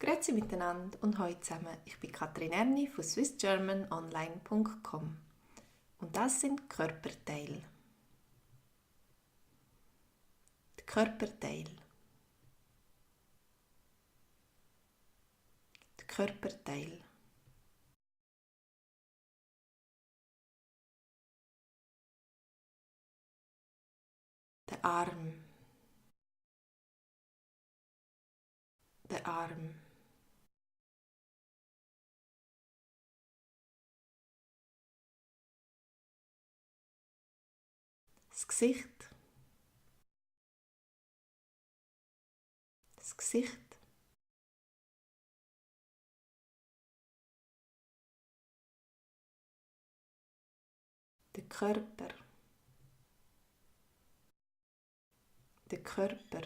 Grüezi miteinander und hallo zusammen. Ich bin Katrin Erni von swissgermanonline.com und das sind Körperteile. Die Körperteile. Die Körperteile. Der Arm. Der Arm. Das Gesicht. Das Gesicht. Der Körper. Der Körper.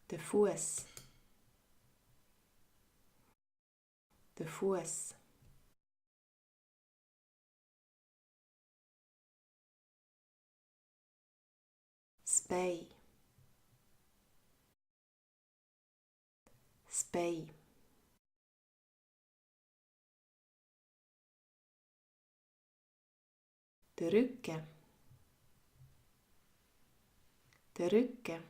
Der Fuß. Der Fuß. Das Bein. Das Bein. Der Rücken. Der Rücken.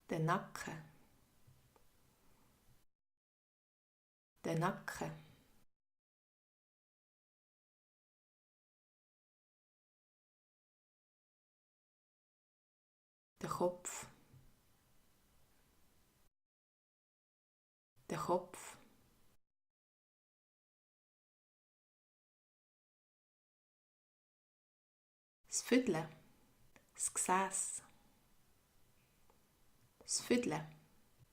Der Nacken. Der Nacken. Der Kopf. Der Kopf. Das Viertel. Das Gesäß. Das Viertel.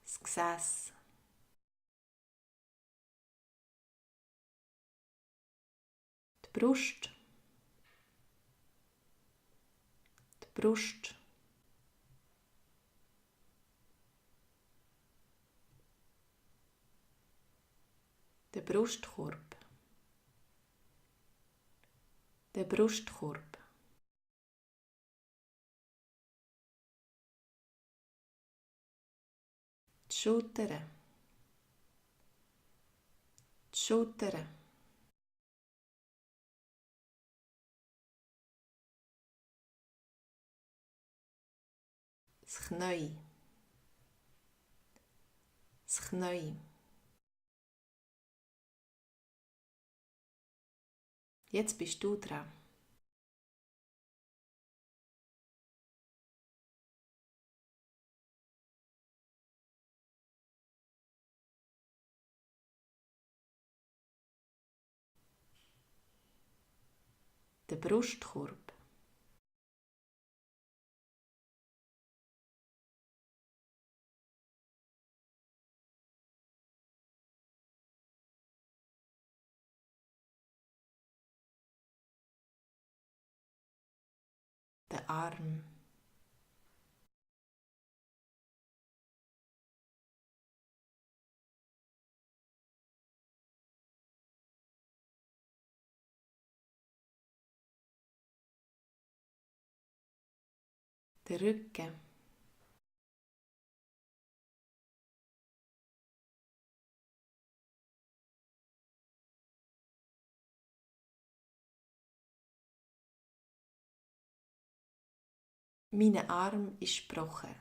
Das Gesäß. Die Brust. Die Brust. Der Brustkorb. Der Brustkorb. Die Schultern. Die Schultern. Das Knie. Das Knie. Jetzt bist du dran. Der Brustkorb. Der Arm. Der Rücken. Mein Arm ist gebrochen.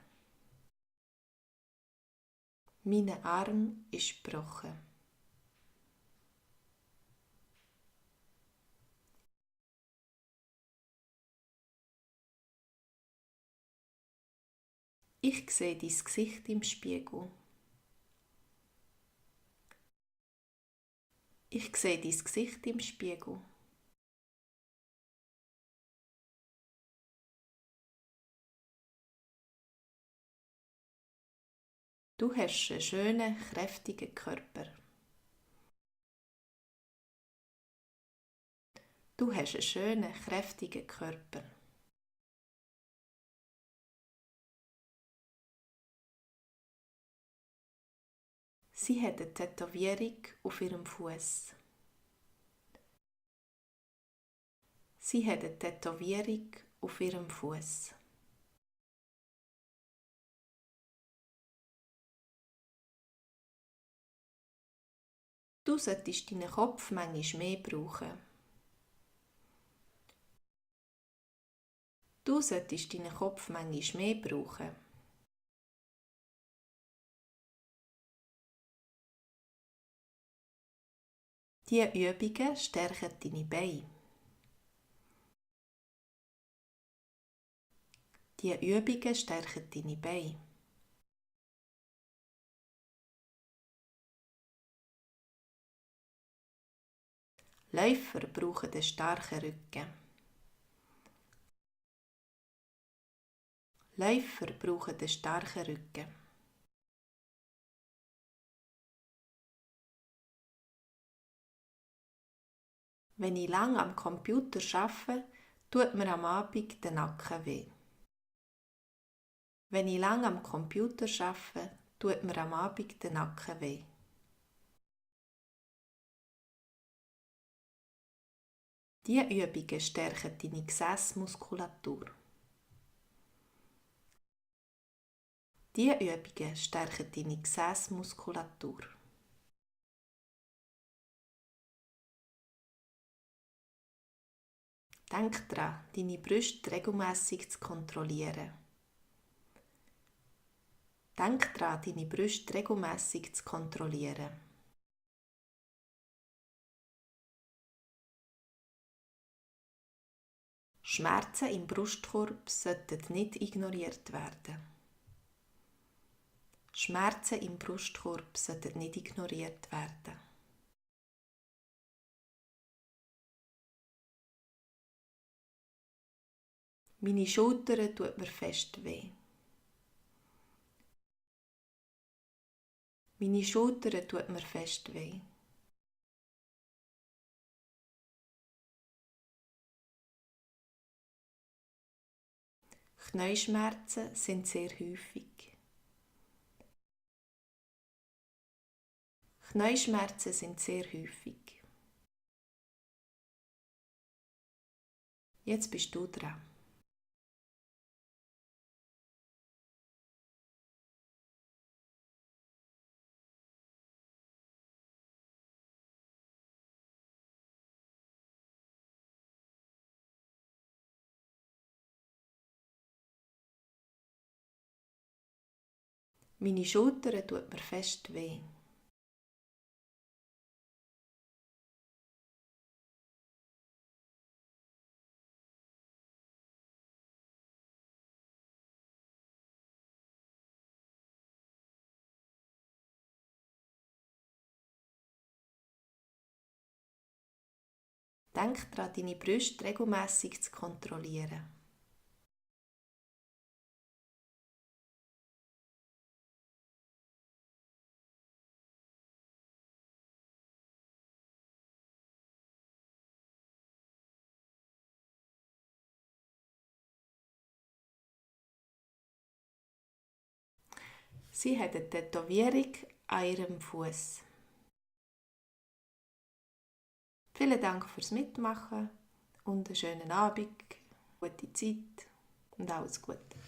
Mein Arm ist gebrochen. Ich sehe dein Gesicht im Spiegel. Ich sehe dein Gesicht im Spiegel. Du hast einen schönen, kräftigen Körper. Du hast einen schönen, kräftigen Körper. Sie hat eine Tätowierung auf ihrem Fuß. Sie hat eine Tätowierung auf ihrem Fuß. Du solltest deinen Kopf manchmal mehr brauchen. Du solltest deinen Kopf manchmal mehr brauchen. Diese Übungen stärken deine Beine. Diese Übungen stärken deine Beine. Läufer brauchen einen starken Rücken. Läufer brauchen einen starken Rücken. Wenn ich lange am Computer arbeite, tut mir am Abend der Nacken weh. Wenn ich lange am Computer arbeite, tut mir am Abend der Nacken weh. Diese Übungen stärken deine Gesässmuskulatur. Diese Übungen stärken deine Gesässmuskulatur. Denk daran, deine Brüste regelmässig zu kontrollieren. Denk daran, deine Brüste regelmässig zu kontrollieren. Schmerzen im Brustkorb sollten nicht ignoriert werden. Schmerzen im Brustkorb sollten nicht ignoriert werden. Meine Schultern tut mir fest weh. Meine Schultern tut mir fest weh. Knieschmerzen sind sehr häufig. Knieschmerzen sind sehr häufig. Jetzt bist du dran. Meine Schultern tut mir fest weh. Denk daran, deine Brüste regelmässig zu kontrollieren. Sie hat eine Tätowierung an ihrem Fuß. Vielen Dank fürs Mitmachen und einen schönen Abend, gute Zeit und alles Gute.